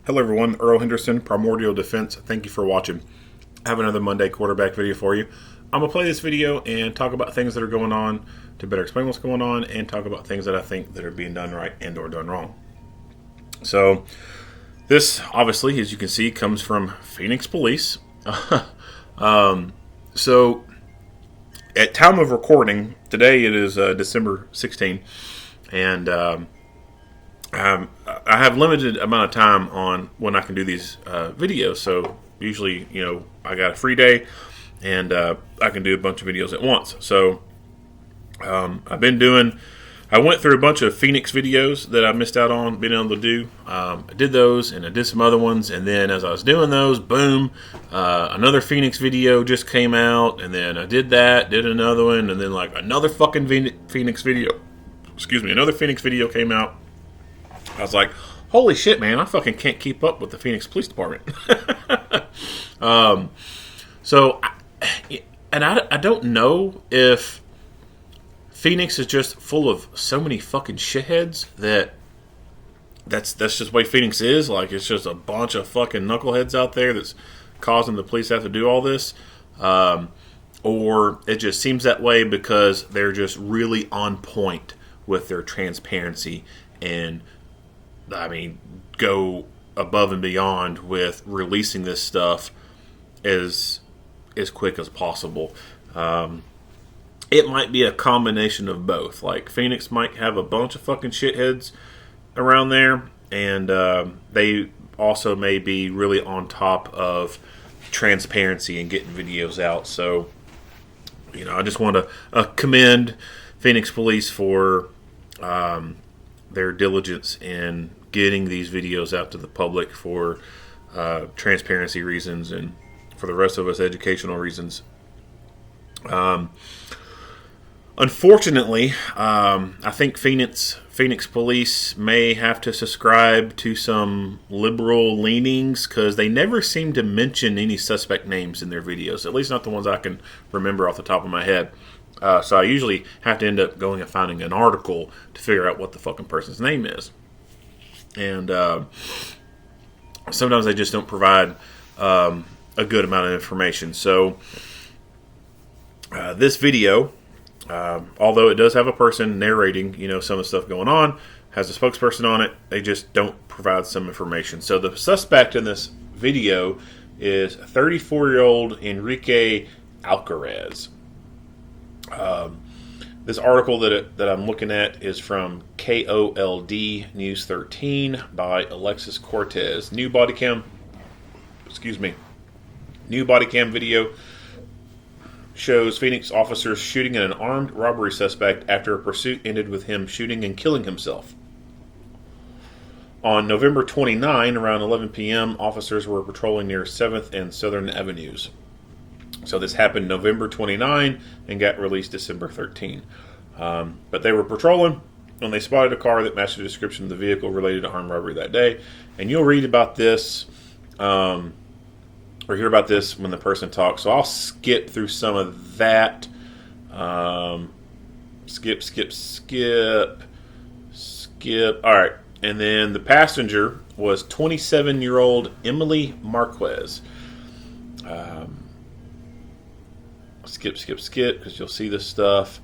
Hello everyone, Earl Henderson, Primordial Defense. Thank you for watching. I have another Monday quarterback video for you. I'm going to play this video and talk about things that are going on to better explain what's going on and talk about things that I think that are being done right and or done wrong. So this, obviously, as you can see, comes from Phoenix Police. So at time of recording, today it is December 16, and I have limited amount of time on when I can do these videos. So usually, I got a free day, and I can do a bunch of videos at once. So I went through a bunch of Phoenix videos that I missed out on being able to do. I did those, and I did some other ones, and then as I was doing those, boom, another Phoenix video just came out, and then I did that, did another one, and then like another fucking Phoenix video. Another Phoenix video came out. I was like, holy shit, man, I fucking can't keep up with the Phoenix Police Department. I don't know if Phoenix is just full of so many fucking shitheads that's just the way Phoenix is. Like, it's just a bunch of fucking knuckleheads out there that's causing the police to have to do all this. Or it just seems that way because they're just really on point with their transparency and, go above and beyond with releasing this stuff as quick as possible. It might be a combination of both. Like, Phoenix might have a bunch of fucking shitheads around there, and they also may be really on top of transparency and getting videos out. So, I just want to commend Phoenix Police for their diligence in getting these videos out to the public for transparency reasons and for the rest of us educational reasons. Unfortunately, I think Phoenix Police may have to subscribe to some liberal leanings because they never seem to mention any suspect names in their videos, at least not the ones I can remember off the top of my head. So I usually have to end up going and finding an article to figure out what the fucking person's name is. And sometimes they just don't provide a good amount of information. So this video, although it does have a person narrating, some of the stuff going on, has a spokesperson on it, they just don't provide some information. So the suspect in this video is 34-year-old Enrique Alcarez. This article that I'm looking at is from KOLD News 13 by Alexis Cortez. New body cam video shows Phoenix officers shooting at an armed robbery suspect after a pursuit ended with him shooting and killing himself. On November 29, around 11 p.m., officers were patrolling near 7th and Southern Avenues. So this happened November 29 and got released December 13. But they were patrolling when they spotted a car that matched the description of the vehicle related to armed robbery that day. And you'll read about this or hear about this when the person talks. So I'll skip through some of that. Skip. All right. And then the passenger was 27-year-old Emily Marquez. Skip, because you'll see this stuff.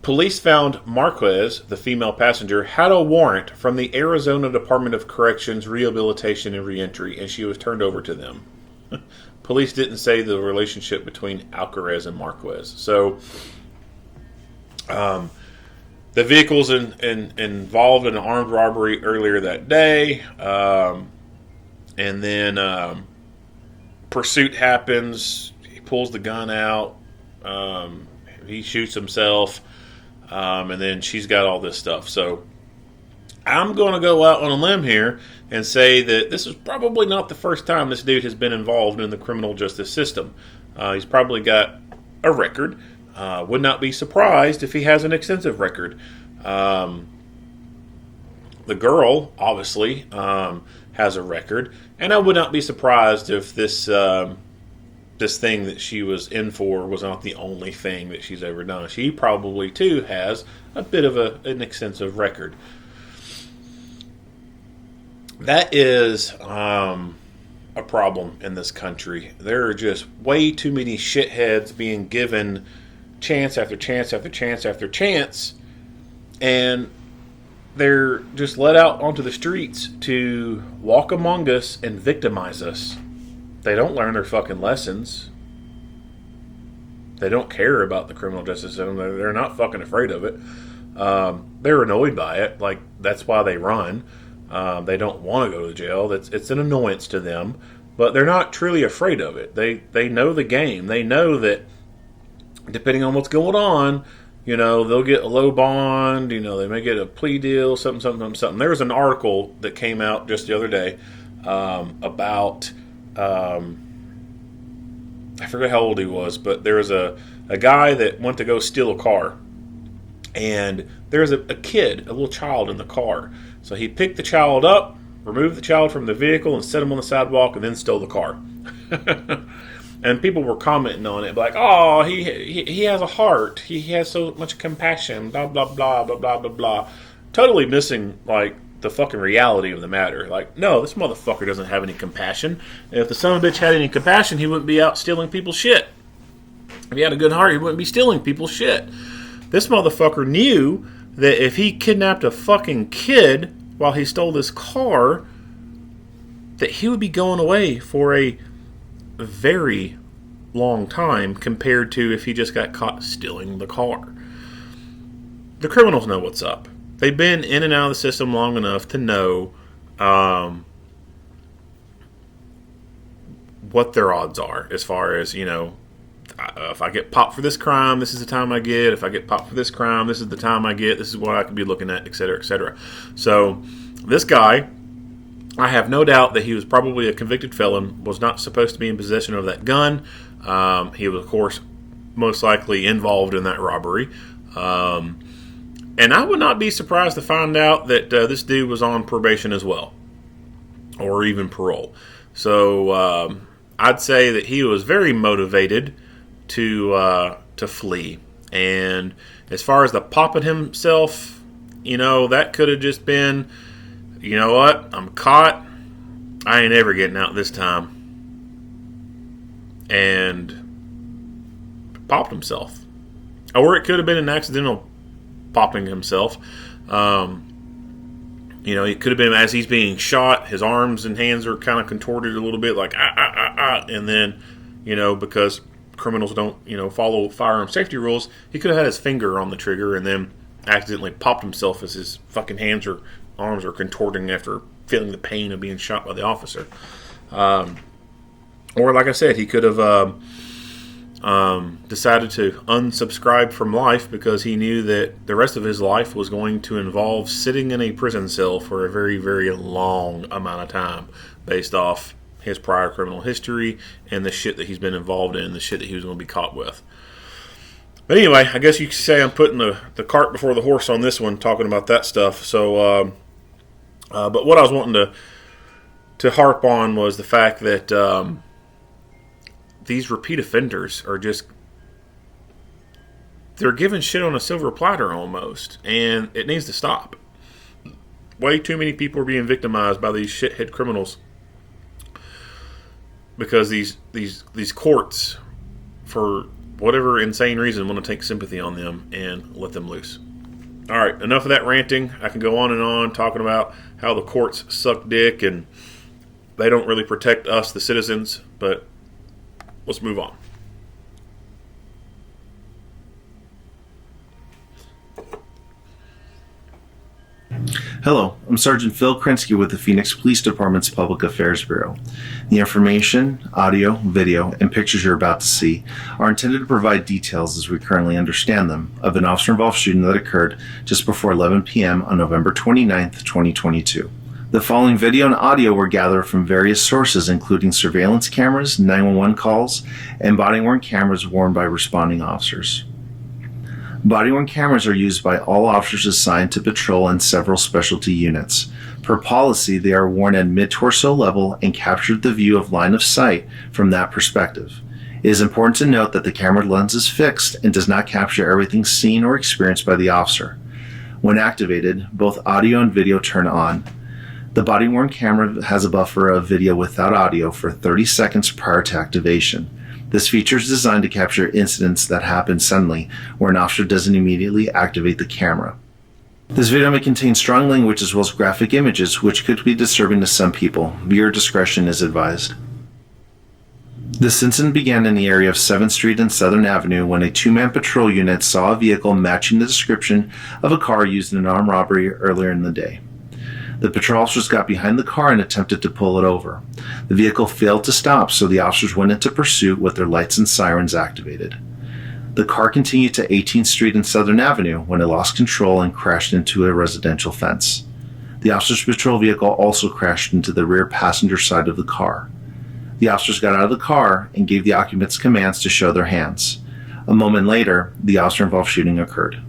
Police found Marquez, the female passenger, had a warrant from the Arizona Department of Corrections, Rehabilitation, and Reentry, and she was turned over to them. Police didn't say the relationship between Alcarez and Marquez. So, the vehicle's involved in an armed robbery earlier that day, and then pursuit happens. He pulls the gun out. He shoots himself. And then she's got all this stuff. So I'm going to go out on a limb here and say that this is probably not the first time this dude has been involved in the criminal justice system. He's probably got a record. Would not be surprised if he has an extensive record. The girl, obviously, has a record. And I would not be surprised if this thing that she was in for was not the only thing that she's ever done. She probably, too, has a bit of an extensive record. That is a problem in this country. There are just way too many shitheads being given chance after chance after chance after chance, and they're just let out onto the streets to walk among us and victimize us. They don't learn their fucking lessons. They don't care about the criminal justice system. They're not fucking afraid of it. They're annoyed by it. Like, that's why they run. They don't want to go to jail. It's an annoyance to them, but they're not truly afraid of it. They know the game. They know that depending on what's going on, they'll get a low bond. They may get a plea deal, something. There was an article that came out just the other day about I forget how old he was, but there was a guy that went to go steal a car, and there's a kid, a little child in the car. So he picked the child up, removed the child from the vehicle, and set him on the sidewalk, and then stole the car. And people were commenting on it, like, "Oh, he has a heart. He has so much compassion." Blah blah blah blah blah blah blah. Totally missing like the fucking reality of the matter. Like, no, this motherfucker doesn't have any compassion. And if the son of a bitch had any compassion, he wouldn't be out stealing people's shit. If he had a good heart, he wouldn't be stealing people's shit. This motherfucker knew that if he kidnapped a fucking kid while he stole this car, that he would be going away for a very long time compared to if he just got caught stealing the car. The criminals know what's up. They've been in and out of the system long enough to know what their odds are as far as, if I get popped for this crime, this is the time I get. If I get popped for this crime, this is the time I get. This is what I could be looking at, et cetera, et cetera. So this guy, I have no doubt that he was probably a convicted felon, was not supposed to be in possession of that gun. He was, of course, most likely involved in that robbery. And I would not be surprised to find out that this dude was on probation as well, or even parole. So I'd say that he was very motivated to flee. And as far as the popping himself, that could have just been, you know what, I'm caught, I ain't ever getting out this time, and popped himself. Or it could have been an accidental popping himself. It could have been as he's being shot, his arms and hands are kind of contorted a little bit, like and then, because criminals don't, follow firearm safety rules, he could have had his finger on the trigger and then accidentally popped himself as his fucking hands or arms are contorting after feeling the pain of being shot by the officer. Or like I said, he could have decided to unsubscribe from life because he knew that the rest of his life was going to involve sitting in a prison cell for a very, very long amount of time based off his prior criminal history and the shit that he's been involved in, the shit that he was going to be caught with. But anyway, I guess you could say I'm putting the cart before the horse on this one, talking about that stuff. So, but what I was wanting to harp on was the fact that these repeat offenders are just, they're given shit on a silver platter almost, and it needs to stop. Way too many people are being victimized by these shithead criminals because these courts, for whatever insane reason, want to take sympathy on them and let them loose. All right, enough of that ranting. I can go on and on talking about how the courts suck dick and they don't really protect us, the citizens, but let's move on. Hello, I'm Sergeant Phil Krinsky with the Phoenix Police Department's Public Affairs Bureau. The information, audio, video, and pictures you're about to see are intended to provide details as we currently understand them of an officer-involved shooting that occurred just before 11 p.m. on November 29th, 2022. The following video and audio were gathered from various sources including surveillance cameras, 911 calls, and body-worn cameras worn by responding officers. Body-worn cameras are used by all officers assigned to patrol and several specialty units. Per policy, they are worn at mid-torso level and capture the view of line of sight from that perspective. It is important to note that the camera lens is fixed and does not capture everything seen or experienced by the officer. When activated, both audio and video turn on. The body-worn camera has a buffer of video without audio for 30 seconds prior to activation. This feature is designed to capture incidents that happen suddenly where an officer doesn't immediately activate the camera. This video may contain strong language as well as graphic images, which could be disturbing to some people. Viewer discretion is advised. This incident began in the area of 7th Street and Southern Avenue when a two-man patrol unit saw a vehicle matching the description of a car used in an armed robbery earlier in the day. The patrol officers got behind the car and attempted to pull it over. The vehicle failed to stop, so the officers went into pursuit with their lights and sirens activated. The car continued to 18th Street and Southern Avenue when it lost control and crashed into a residential fence. The officers' patrol vehicle also crashed into the rear passenger side of the car. The officers got out of the car and gave the occupants commands to show their hands. A moment later, the officer-involved shooting occurred.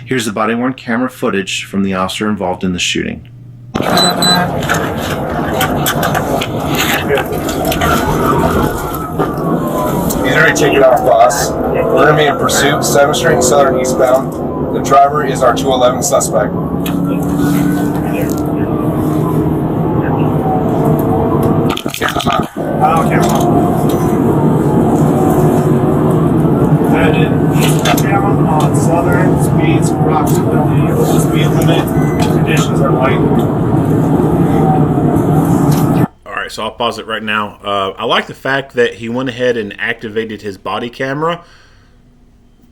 Here's the body-worn camera footage from the officer involved in the shooting. He's already taken off, boss. We're going to be in pursuit, 7th Street and Southern eastbound. The driver is our 211 suspect. On Southern speeds approximately the speed limit. Conditions are light. Alright, so I'll pause it right now. I like the fact that he went ahead and activated his body camera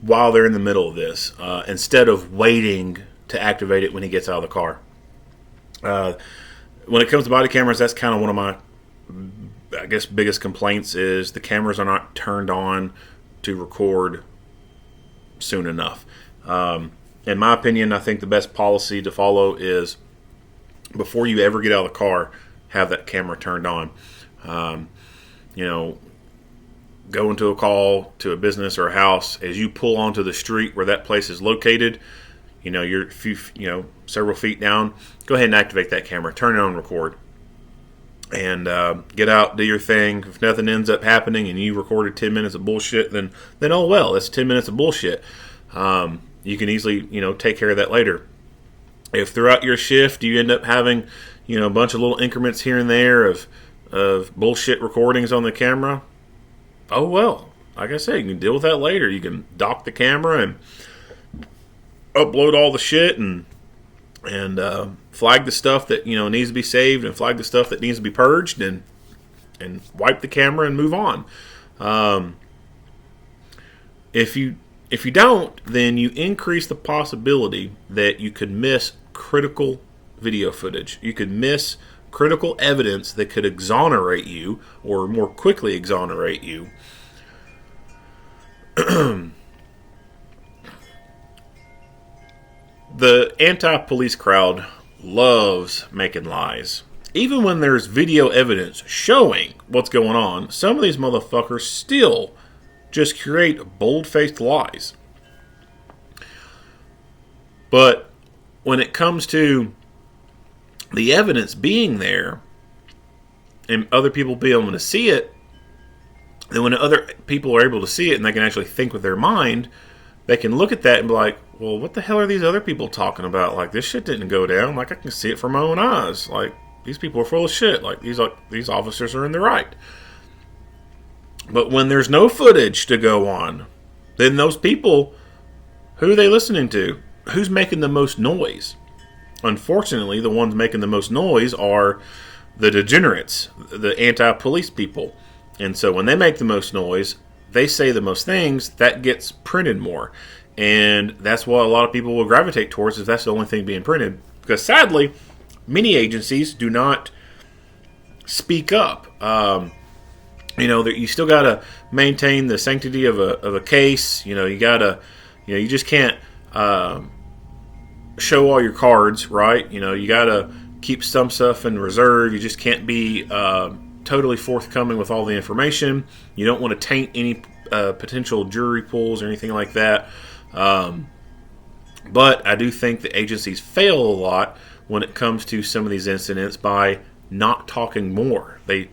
while they're in the middle of this, instead of waiting to activate it when he gets out of the car. When it comes to body cameras, that's kind of one of my, I guess, biggest complaints is the cameras are not turned on to record soon enough. In my opinion, I think the best policy to follow is before you ever get out of the car, have that camera turned on. Go into a call to a business or a house. As you pull onto the street where that place is located, you're several feet down. Go ahead and activate that camera. Turn it on, record, and get out, do your thing. If nothing ends up happening and you recorded 10 minutes of bullshit, then oh well, that's 10 minutes of bullshit. You can easily take care of that later. If throughout your shift you end up having a bunch of little increments here and there of bullshit recordings on the camera, oh well. Like I said, you can deal with that later. You can dock the camera and upload all the shit and flag the stuff that needs to be saved and flag the stuff that needs to be purged and wipe the camera and move on. If you don't, then you increase the possibility that you could miss critical video footage. You could miss critical evidence that could exonerate you or more quickly exonerate you. The anti-police crowd loves making lies. Even when there's video evidence showing what's going on, some of these motherfuckers still just create bold-faced lies. But when it comes to the evidence being there and other people being able to see it, then when other people are able to see it and they can actually think with their mind, they can look at that and be like, well, what the hell are these other people talking about? Like, this shit didn't go down. Like, I can see it from my own eyes. Like, these people are full of shit. Like, these officers are in the right. But when there's no footage to go on, then those people, who are they listening to? Who's making the most noise? Unfortunately, the ones making the most noise are the degenerates, the anti-police people. And so when they make the most noise, they say the most things, that gets printed more. And that's what a lot of people will gravitate towards, if that's the only thing being printed. Because sadly, many agencies do not speak up. You still got to maintain the sanctity of a case. You got to, you just can't show all your cards, right? You got to keep some stuff in reserve. You just can't be totally forthcoming with all the information. You don't want to taint any potential jury pools or anything like that. But I do think the agencies fail a lot when it comes to some of these incidents by not talking more. They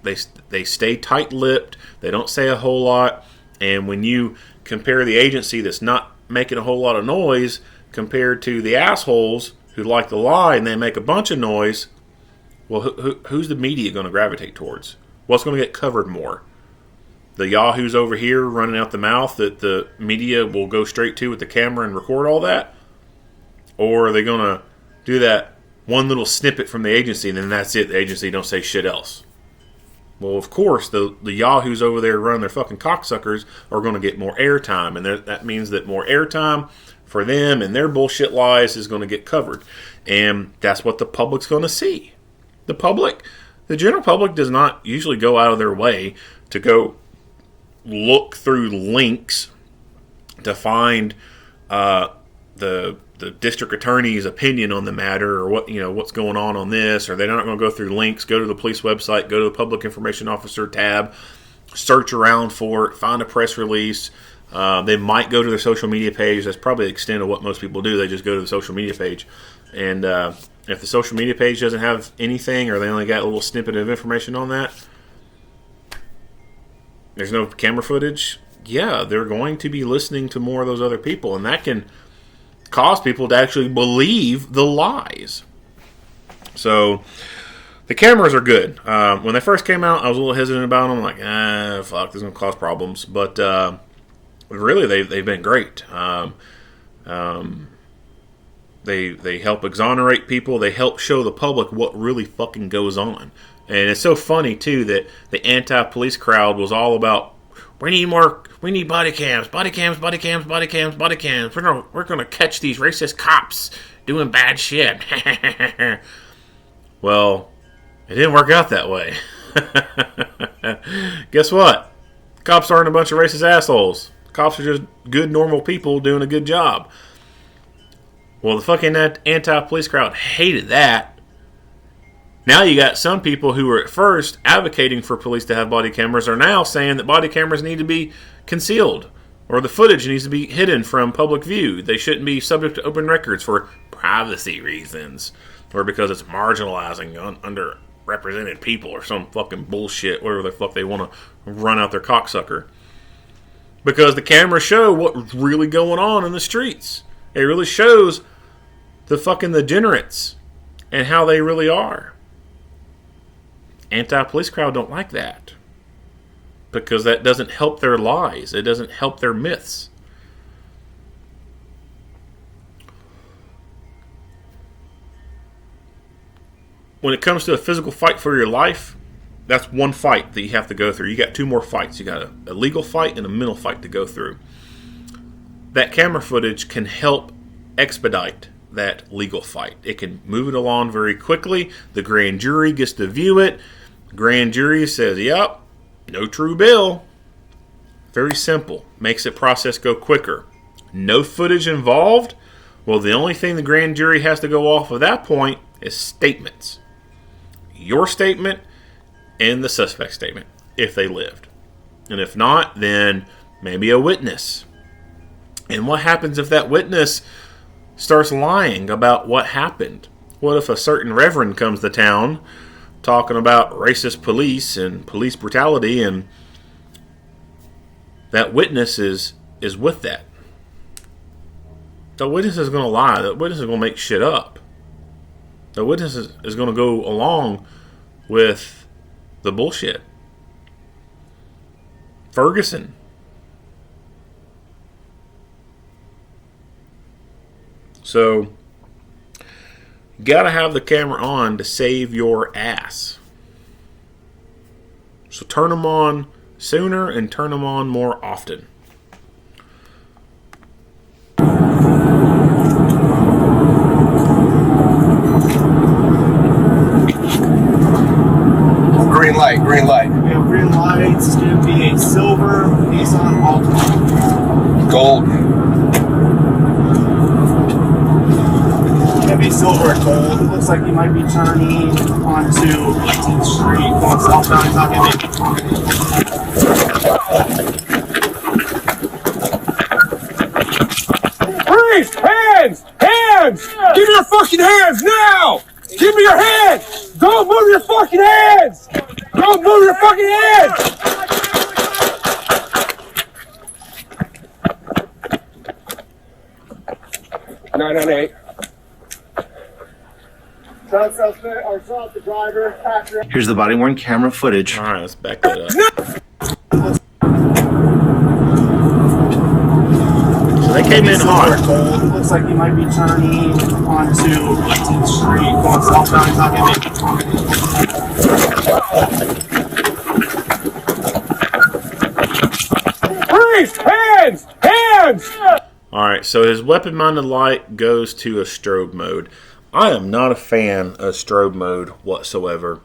stay tight-lipped. They don't say a whole lot. And when you compare the agency that's not making a whole lot of noise compared to the assholes who like to lie and they make a bunch of noise, Well, who's the media going to gravitate towards? What's going to get covered more? The yahoos over here running out the mouth that the media will go straight to with the camera and record all that? Or are they going to do that one little snippet from the agency and then that's it? The agency don't say shit else. Well, of course, the yahoos over there running their fucking cocksuckers are going to get more airtime. And that means that more airtime for them and their bullshit lies is going to get covered. And that's what the public's going to see. The general public does not usually go out of their way to go look through links to find the district attorney's opinion on the matter, or what's going on this, or they're not going to go through links, go to the police website, go to the public information officer tab, search around for it, find a press release. They might go to their social media page. That's probably the extent of what most people do. They just go to the social media page, and if the social media page doesn't have anything, or they only got a little snippet of information on that, there's no camera footage, yeah, they're going to be listening to more of those other people, and that can cause people to actually believe the lies. So the cameras are good. When they first came out, I was a little hesitant about them. I'm like, fuck, this is going to cause problems. But really, they've been great. They help exonerate people. They help show the public what really fucking goes on. And it's so funny, too, that the anti-police crowd was all about, we need body cams, body cams, body cams, body cams, body cams. We're gonna catch these racist cops doing bad shit. Well, it didn't work out that way. Guess what? Cops aren't a bunch of racist assholes. Cops are just good, normal people doing a good job. Well, the fucking anti-police crowd hated that. Now you got some people who were at first advocating for police to have body cameras are now saying that body cameras need to be concealed, or the footage needs to be hidden from public view. They shouldn't be subject to open records for privacy reasons, or because it's marginalizing underrepresented people, or some fucking bullshit, whatever the fuck they want to run out their cocksucker. Because the cameras show what's really going on in the streets. It really shows the fucking degenerates and how they really are. Anti-police crowd don't like that, because that doesn't help their lies. It doesn't help their myths. When it comes to a physical fight for your life, that's one fight that you have to go through. You got two more fights. You got a legal fight and a mental fight to go through. That camera footage can help expedite that legal fight. It can move it along very quickly. The grand jury gets to view it. Grand jury says, yep, no true bill. Very simple. Makes the process go quicker. No footage involved. Well, the only thing the grand jury has to go off of that point is statements. Your statement and the suspect's statement, if they lived. And if not, then maybe a witness. And what happens if that witness starts lying about what happened? What if a certain reverend comes to town talking about racist police and police brutality, and that witness is with that? The witness is going to lie. The witness is going to make shit up. The witness is going to go along with the bullshit. Ferguson. So, you gotta have the camera on to save your ass. So turn them on sooner and turn them on more often. Green light, green light. We have green lights. It's going to be a silver Nissan Altima. Gold. It's going to be silver and gold. It looks like you might be turning onto 18th Street going southbound. It's not going to be. Freeze! Hands! Hands! Give me your fucking hands now! Give me your hands! Don't move your fucking hands! Don't move your fucking hands! 998. Here's the body-worn camera footage. All right, let's back that up. So they came in hard. It looks like you might be turning onto 18th Street, going southbound. He's not going to Freeze! Hands! Hands! All right, so his weapon-mounted light goes to a strobe mode. I am not a fan of strobe mode whatsoever,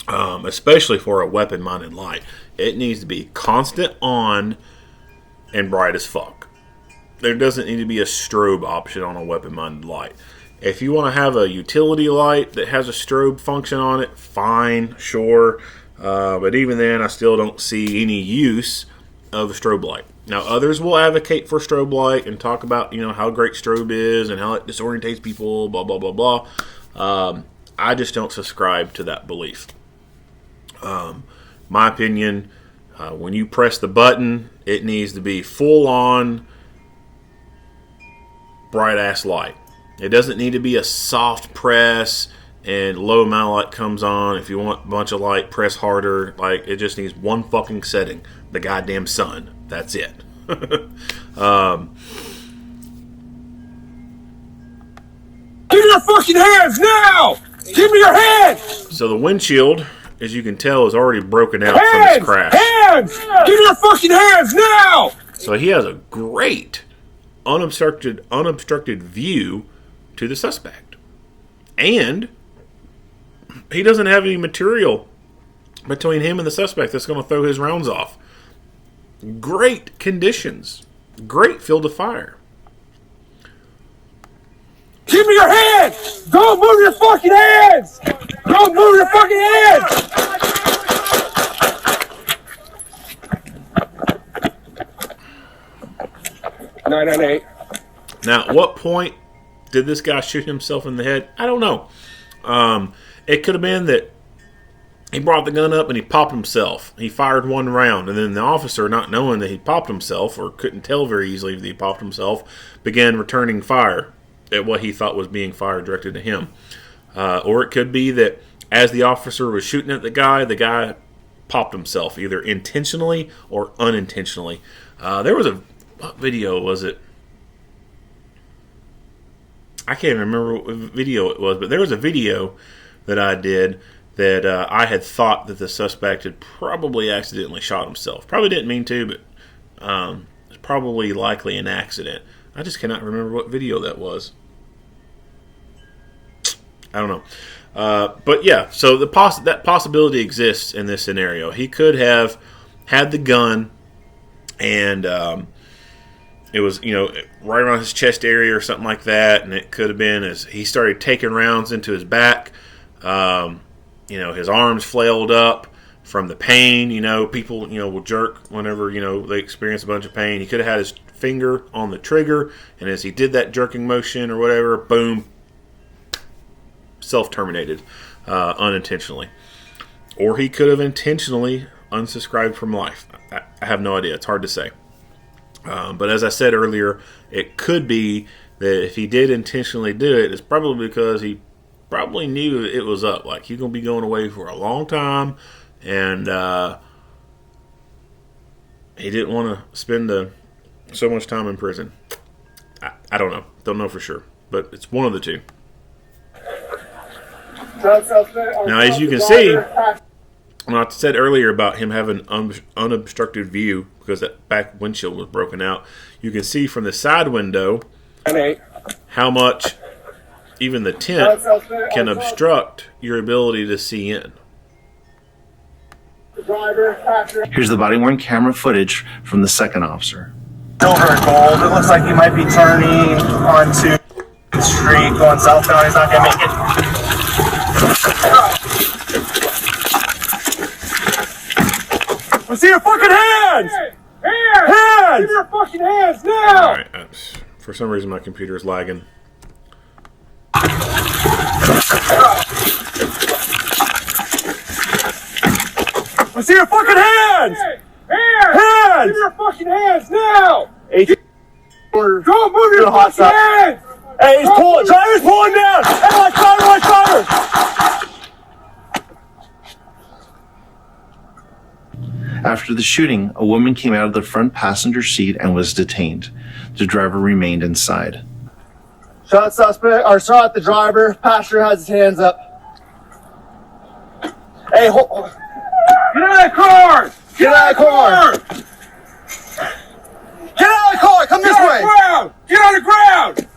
especially for a weapon-mounted light. It needs to be constant on and bright as fuck. There doesn't need to be a strobe option on a weapon-mounted light. If you want to have a utility light that has a strobe function on it, fine, sure. But even then, I still don't see any use of a strobe light. Now, others will advocate for strobe light and talk about, how great strobe is and how it disorientates people, blah, blah, blah, blah. I just don't subscribe to that belief. My opinion, when you press the button, it needs to be full-on, bright-ass light. It doesn't need to be a soft press and low amount of light comes on. If you want a bunch of light, press harder. Like, it just needs one fucking setting. The goddamn sun. That's it. Give me your fucking hands now! Give me your hands! So the windshield, as you can tell, is already broken out from this crash. Hands! Give me your fucking hands now! So he has a great unobstructed view to the suspect. And he doesn't have any material between him and the suspect that's going to throw his rounds off. Great conditions. Great field of fire. Give me your hands! Don't move your fucking hands! Don't move your fucking hands! 998. Now, at what point did this guy shoot himself in the head? I don't know. It could have been that he brought the gun up and he popped himself. He fired one round, and then the officer, not knowing that he popped himself, or couldn't tell very easily that he popped himself, began returning fire at what he thought was being fired directed to him. Or it could be that as the officer was shooting at the guy popped himself, either intentionally or unintentionally. There was what video was it? I can't remember what video it was, but there was a video that I did that I had thought that the suspect had probably accidentally shot himself. Probably didn't mean to, but it's probably likely an accident. I just cannot remember what video that was. I don't know. But yeah, so that possibility exists in this scenario. He could have had the gun and it was, right around his chest area or something like that, and it could have been as he started taking rounds into his back. His arms flailed up from the pain. People, will jerk whenever, they experience a bunch of pain. He could have had his finger on the trigger, and as he did that jerking motion or whatever, boom, self-terminated unintentionally. Or he could have intentionally unsubscribed from life. I have no idea. It's hard to say. But as I said earlier, it could be that if he did intentionally do it, it's probably because he probably knew it was up. Like, he's going to be going away for a long time, and he didn't want to spend so much time in prison. I don't know. Don't know for sure. But it's one of the two. Now, as you can see, when I said earlier about him having unobstructed view because that back windshield was broken out, you can see from the side window how much even the tint can obstruct your ability to see in. Here's the body-worn camera footage from the second officer. Silver and gold. It looks like he might be turning onto the street, going southbound. He's not going to make it. I see your fucking hands! Hands! Give me your fucking hands now! Alright, for some reason my computer is lagging. I see your fucking hands! Hands! Give me your fucking hands now! Don't move your fucking hands! Hey, driver's pulling down! Hey, driver! After the shooting, a woman came out of the front passenger seat and was detained. The driver remained inside. Shot suspect, or shot the driver. Passenger has his hands up. Hey, hold. Get out of the car! Get out of the car! Get out of the car! Come this way! Get on the ground!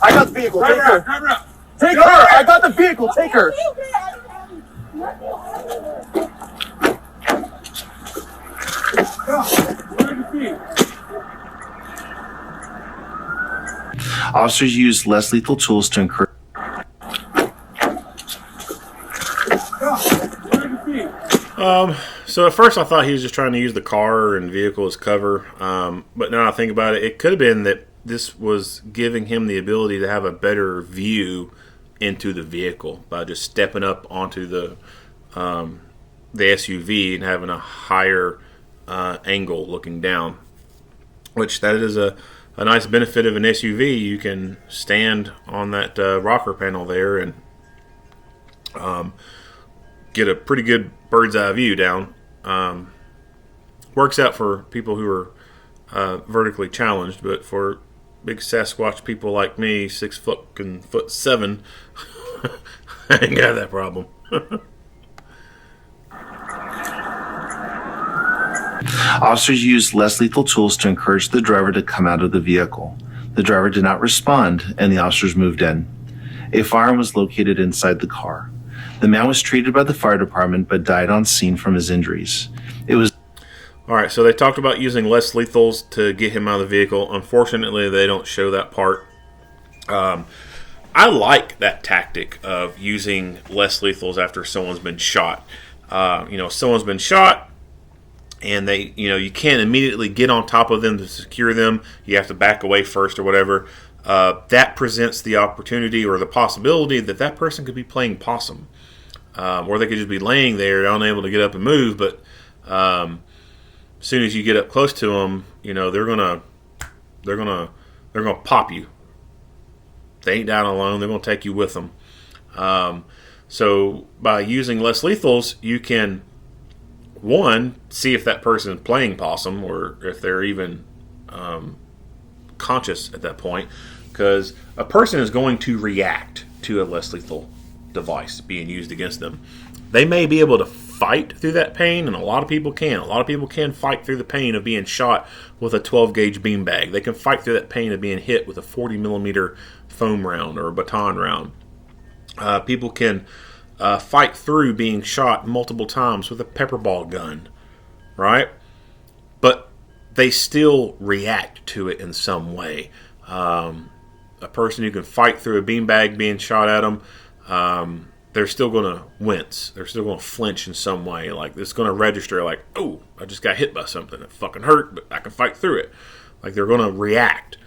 I got the vehicle. Take her. Drive her out. Take her! I got the vehicle. Take her. Officers used less lethal tools to encourage. So at first I thought he was just trying to use the car and vehicle as cover, but now I think about it, it could have been that this was giving him the ability to have a better view into the vehicle by just stepping up onto the SUV and having a higher angle looking down, which that is a nice benefit of an SUV. You can stand on that rocker panel there and get a pretty good bird's eye view down. Works out for people who are vertically challenged, but for big Sasquatch people like me, 6'7", I ain't got that problem. Officers used less lethal tools to encourage the driver to come out of the vehicle. The driver did not respond, and the officers moved in. A firearm was located inside the car. The man was treated by the fire department but died on scene from his injuries. It was All right, so they talked about using less lethals to get him out of the vehicle. Unfortunately, they don't show that part. I like that tactic of using less lethals after someone's been shot. Someone's been shot, and you can't immediately get on top of them to secure them. You have to back away first or whatever. That presents the opportunity or the possibility that person could be playing possum, or they could just be laying there, unable to get up and move. But as soon as you get up close to them, they're gonna pop you. They ain't down alone. They're gonna take you with them. So by using less lethals, you can, one, see if that person is playing possum or if they're even conscious at that point, because a person is going to react to a less lethal device being used against them. They may be able to fight through that pain, and a lot of people can. A lot of people can fight through the pain of being shot with a 12-gauge beanbag. They can fight through that pain of being hit with a 40-millimeter foam round or a baton round. People can fight through being shot multiple times with a pepper ball gun, right? But they still react to it in some way. A person who can fight through a beanbag being shot at them, they're still going to wince. They're still going to flinch in some way. Like, it's going to register like, oh, I just got hit by something. It fucking hurt, but I can fight through it. Like, they're going to react.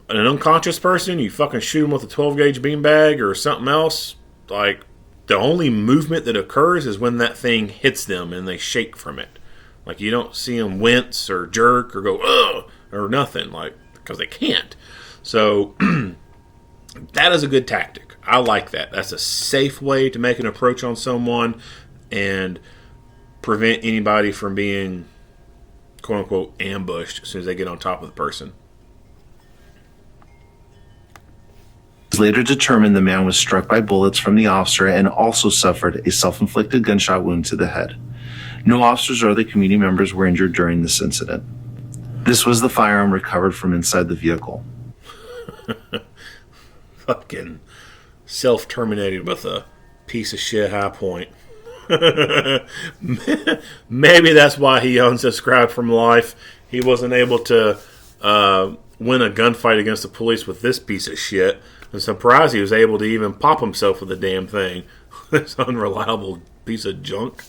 An unconscious person, you fucking shoot them with a 12-gauge beanbag or something else, like, the only movement that occurs is when that thing hits them and they shake from it. Like, you don't see them wince or jerk or go, ugh, or nothing, like, because they can't. So, that is a good tactic. I like that. That's a safe way to make an approach on someone and prevent anybody from being, quote-unquote, ambushed as soon as they get on top of the person. It was later determined the man was struck by bullets from the officer and also suffered a self-inflicted gunshot wound to the head. No officers or other community members were injured during this incident. This was the firearm recovered from inside the vehicle. Fucking self-terminated with a piece of shit high point. Maybe that's why he unsubscribed from life. He wasn't able to win a gunfight against the police with this piece of shit. I'm surprised he was able to even pop himself with the damn thing. This unreliable piece of junk.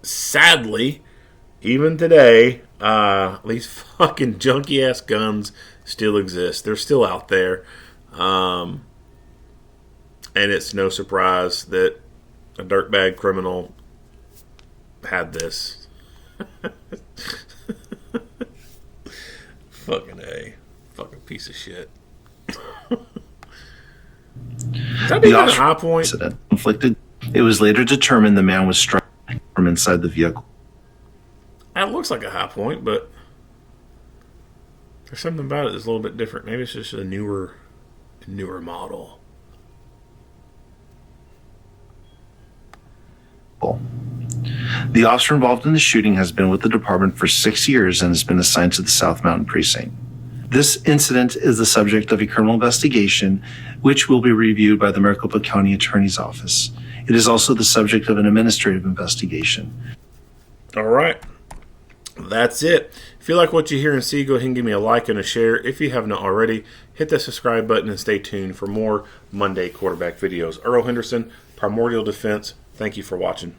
Sadly, even today, these fucking junky ass guns still exist. They're still out there. And it's no surprise that a dirtbag criminal had this. Fucking A. Fucking piece of shit. That'd be The a officer high point. incident inflicted. It was later determined the man was struck from inside the vehicle. That looks like a high point, but there's something about it that's a little bit different. Maybe it's just a newer model. The officer involved in the shooting has been with the department for 6 years and has been assigned to the South Mountain Precinct. This incident is the subject of a criminal investigation, which will be reviewed by the Maricopa County Attorney's Office. It is also the subject of an administrative investigation. All right. That's it. If you like what you hear and see, go ahead and give me a like and a share. If you have not already, hit that subscribe button and stay tuned for more Monday quarterback videos. Earl Henderson, Primordial Defense. Thank you for watching.